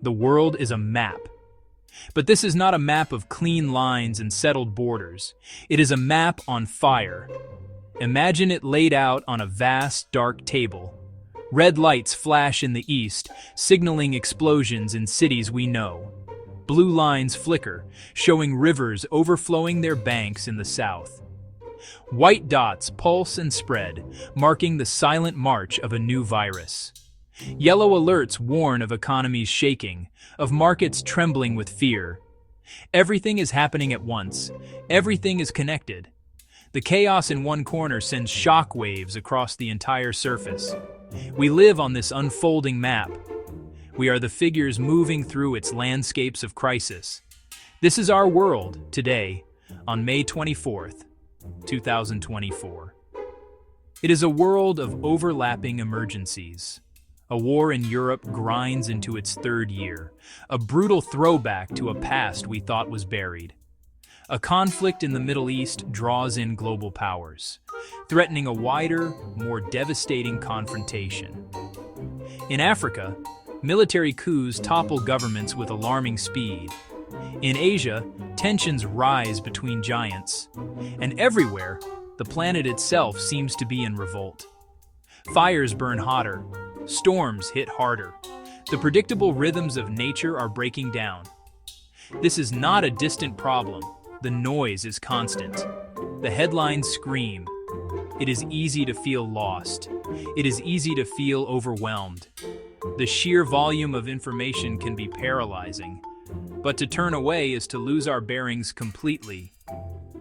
The world is a map. But this is not a map of clean lines and settled borders. It is a map on fire. Imagine it laid out on a vast, dark table. Red lights flash in the east, signaling explosions in cities we know. Blue lines flicker, showing rivers overflowing their banks in the south. White dots pulse and spread, marking the silent march of a new virus. Yellow alerts warn of economies shaking, of markets trembling with fear. Everything is happening at once. Everything is connected. The chaos in one corner sends shock waves across the entire surface. We live on this unfolding map. We are the figures moving through its landscapes of crisis. This is our world, today, on May 24th, 2024. It is a world of overlapping emergencies. A war in Europe grinds into its third year, a brutal throwback to a past we thought was buried. A conflict in the Middle East draws in global powers, threatening a wider, more devastating confrontation. In Africa, military coups topple governments with alarming speed. In Asia, tensions rise between giants. And everywhere, the planet itself seems to be in revolt. Fires burn hotter, storms hit harder. The predictable rhythms of nature are breaking down. This is not a distant problem. The noise is constant. The headlines scream. It is easy to feel lost. It is easy to feel overwhelmed. The sheer volume of information can be paralyzing. But to turn away is to lose our bearings completely.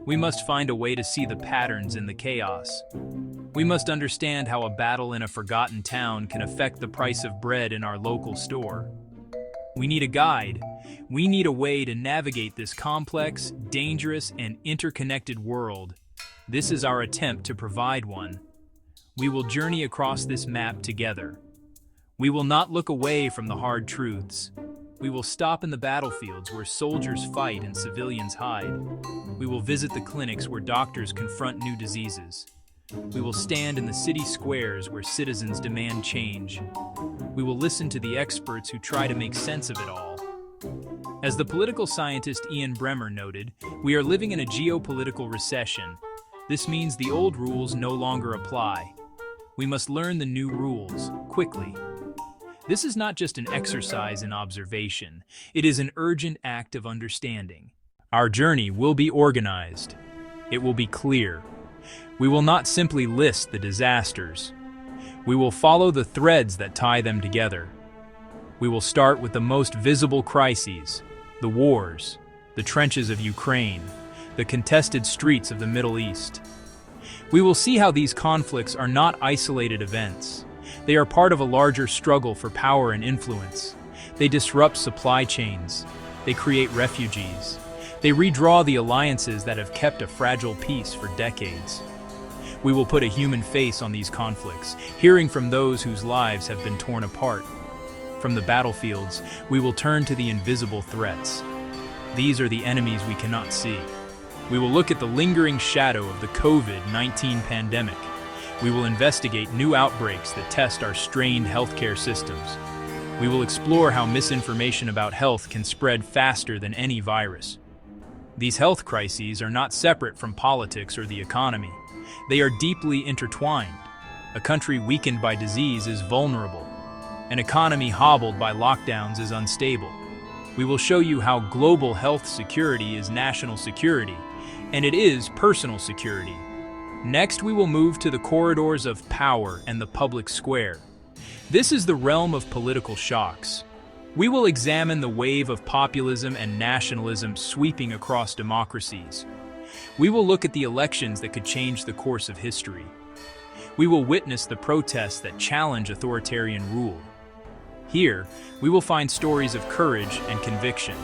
We must find a way to see the patterns in the chaos. We must understand how a battle in a forgotten town can affect the price of bread in our local store. We need a guide. We need a way to navigate this complex, dangerous, and interconnected world. This is our attempt to provide one. We will journey across this map together. We will not look away from the hard truths. We will stop in the battlefields where soldiers fight and civilians hide. We will visit the clinics where doctors confront new diseases. We will stand in the city squares where citizens demand change. We will listen to the experts who try to make sense of it all. As the political scientist Ian Bremmer noted, we are living in a geopolitical recession. This means the old rules no longer apply. We must learn the new rules, quickly. This is not just an exercise in observation. It is an urgent act of understanding. Our journey will be organized. It will be clear. We will not simply list the disasters. We will follow the threads that tie them together. We will start with the most visible crises, the wars, the trenches of Ukraine, the contested streets of the Middle East. We will see how these conflicts are not isolated events. They are part of a larger struggle for power and influence. They disrupt supply chains. They create refugees. They redraw the alliances that have kept a fragile peace for decades. We will put a human face on these conflicts, hearing from those whose lives have been torn apart. From the battlefields, we will turn to the invisible threats. These are the enemies we cannot see. We will look at the lingering shadow of the COVID-19 pandemic. We will investigate new outbreaks that test our strained healthcare systems. We will explore how misinformation about health can spread faster than any virus. These health crises are not separate from politics or the economy. They are deeply intertwined. A country weakened by disease is vulnerable. An economy hobbled by lockdowns is unstable. We will show you how global health security is national security, and it is personal security. Next, we will move to the corridors of power and the public square. This is the realm of political shocks. We will examine the wave of populism and nationalism sweeping across democracies. We will look at the elections that could change the course of history. We will witness the protests that challenge authoritarian rule. Here, we will find stories of courage and conviction,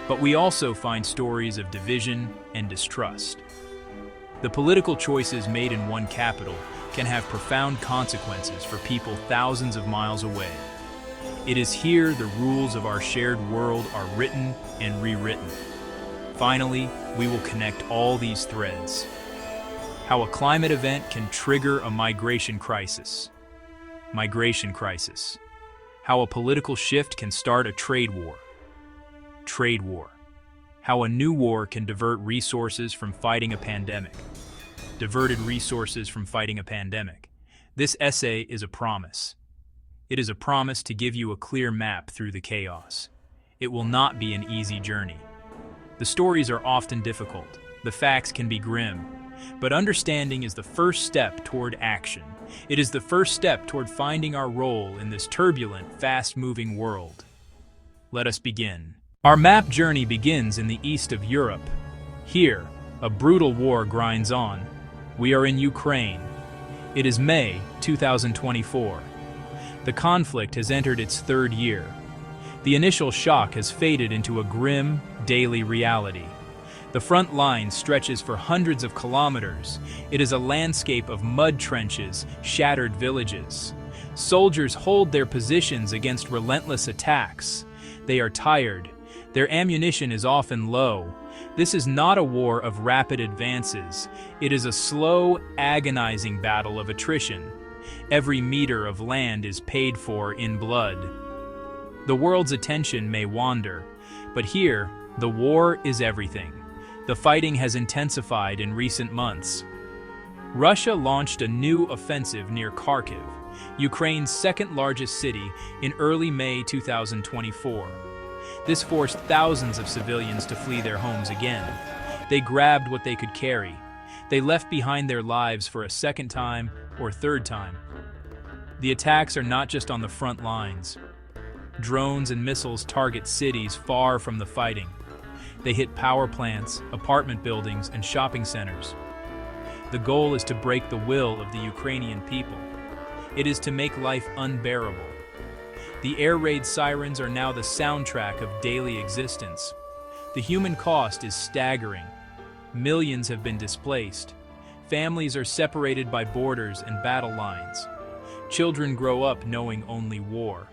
but we also find stories of division and distrust. The political choices made in one capital can have profound consequences for people thousands of miles away. It is here the rules of our shared world are written and rewritten. Finally, we will connect all these threads. How a climate event can trigger a migration crisis. Migration crisis. How a political shift can start a trade war. Trade war. How a new war can divert resources from fighting a pandemic. Diverted resources from fighting a pandemic. This essay is a promise. It is a promise to give you a clear map through the chaos. It will not be an easy journey. The stories are often difficult. The facts can be grim. But understanding is the first step toward action. It is the first step toward finding our role in this turbulent, fast-moving world. Let us begin. Our map journey begins in the east of Europe. Here, a brutal war grinds on. We are in Ukraine. It is May 2024. The conflict has entered its third year. The initial shock has faded into a grim, daily reality. The front line stretches for hundreds of kilometers. It is a landscape of mud trenches, shattered villages. Soldiers hold their positions against relentless attacks. They are tired. Their ammunition is often low. This is not a war of rapid advances. It is a slow, agonizing battle of attrition. Every meter of land is paid for in blood. The world's attention may wander, but here, the war is everything. The fighting has intensified in recent months. Russia launched a new offensive near Kharkiv, Ukraine's second-largest city, in early May 2024. This forced thousands of civilians to flee their homes again. They grabbed what they could carry. They left behind their lives for a second time or third time. The attacks are not just on the front lines. Drones and missiles target cities far from the fighting. They hit power plants, apartment buildings, and shopping centers. The goal is to break the will of the Ukrainian people. It is to make life unbearable. The air raid sirens are now the soundtrack of daily existence. The human cost is staggering. Millions have been displaced. Families are separated by borders and battle lines. Children grow up knowing only war.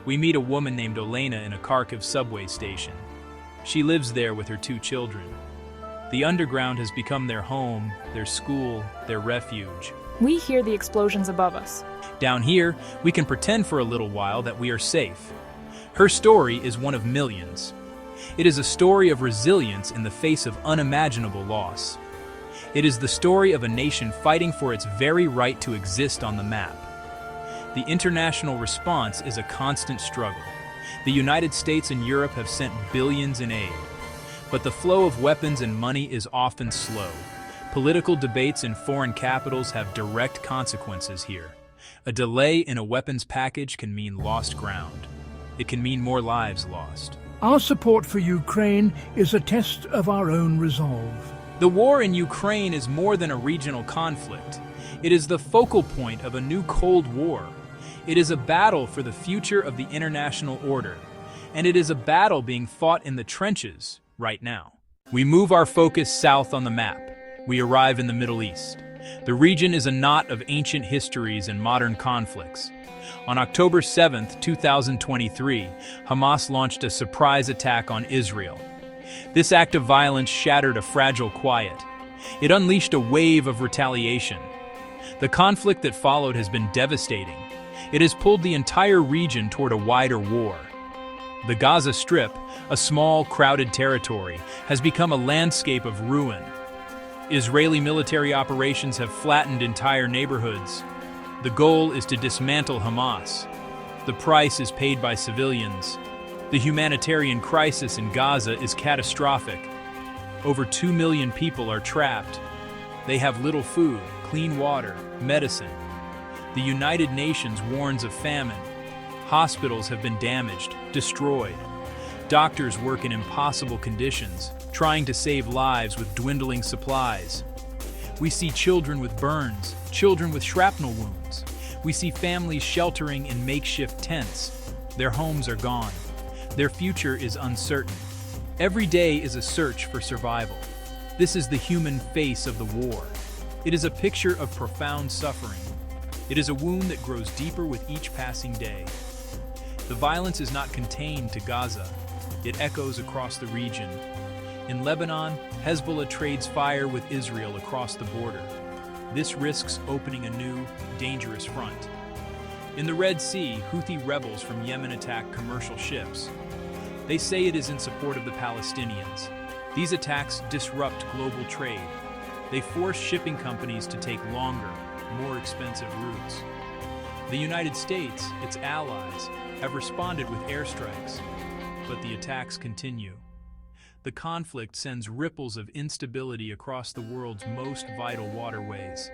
We meet a woman named Olena in a Kharkiv subway station. She lives there with her 2 children. The underground has become their home, their school, their refuge. We hear the explosions above us. Down here, we can pretend for a little while that we are safe. Her story is one of millions. It is a story of resilience in the face of unimaginable loss. It is the story of a nation fighting for its very right to exist on the map. The international response is a constant struggle. The United States and Europe have sent billions in aid. But the flow of weapons and money is often slow. Political debates in foreign capitals have direct consequences here. A delay in a weapons package can mean lost ground. It can mean more lives lost. Our support for Ukraine is a test of our own resolve. The war in Ukraine is more than a regional conflict. It is the focal point of a new Cold War. It is a battle for the future of the international order. And it is a battle being fought in the trenches right now. We move our focus south on the map. We arrive in the Middle East. The region is a knot of ancient histories and modern conflicts. On October 7, 2023, Hamas launched a surprise attack on Israel. This act of violence shattered a fragile quiet. It unleashed a wave of retaliation. The conflict that followed has been devastating. It has pulled the entire region toward a wider war. The Gaza Strip, a small, crowded territory, has become a landscape of ruin. Israeli military operations have flattened entire neighborhoods. The goal is to dismantle Hamas. The price is paid by civilians. The humanitarian crisis in Gaza is catastrophic. Over 2 million people are trapped. They have little food, clean water, medicine. The United Nations warns of famine. Hospitals have been damaged, destroyed. Doctors work in impossible conditions, trying to save lives with dwindling supplies. We see children with burns, children with shrapnel wounds. We see families sheltering in makeshift tents. Their homes are gone. Their future is uncertain. Every day is a search for survival. This is the human face of the war. It is a picture of profound suffering. It is a wound that grows deeper with each passing day. The violence is not contained to Gaza. It echoes across the region. In Lebanon, Hezbollah trades fire with Israel across the border. This risks opening a new, dangerous front. In the Red Sea, Houthi rebels from Yemen attack commercial ships. They say it is in support of the Palestinians. These attacks disrupt global trade. They force shipping companies to take longer, more expensive routes. The United States, its allies, have responded with airstrikes, but the attacks continue. The conflict sends ripples of instability across the world's most vital waterways.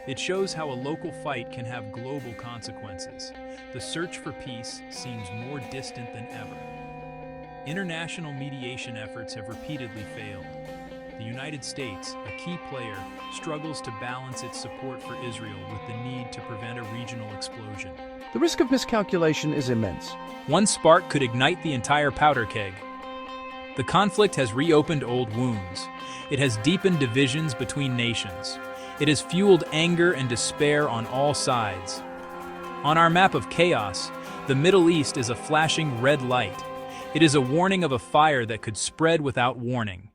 It shows how a local fight can have global consequences. The search for peace seems more distant than ever. International mediation efforts have repeatedly failed. The United States, a key player, struggles to balance its support for Israel with the need to prevent a regional explosion. The risk of miscalculation is immense. One spark could ignite the entire powder keg. The conflict has reopened old wounds. It has deepened divisions between nations. It has fueled anger and despair on all sides. On our map of chaos, the Middle East is a flashing red light. It is a warning of a fire that could spread without warning.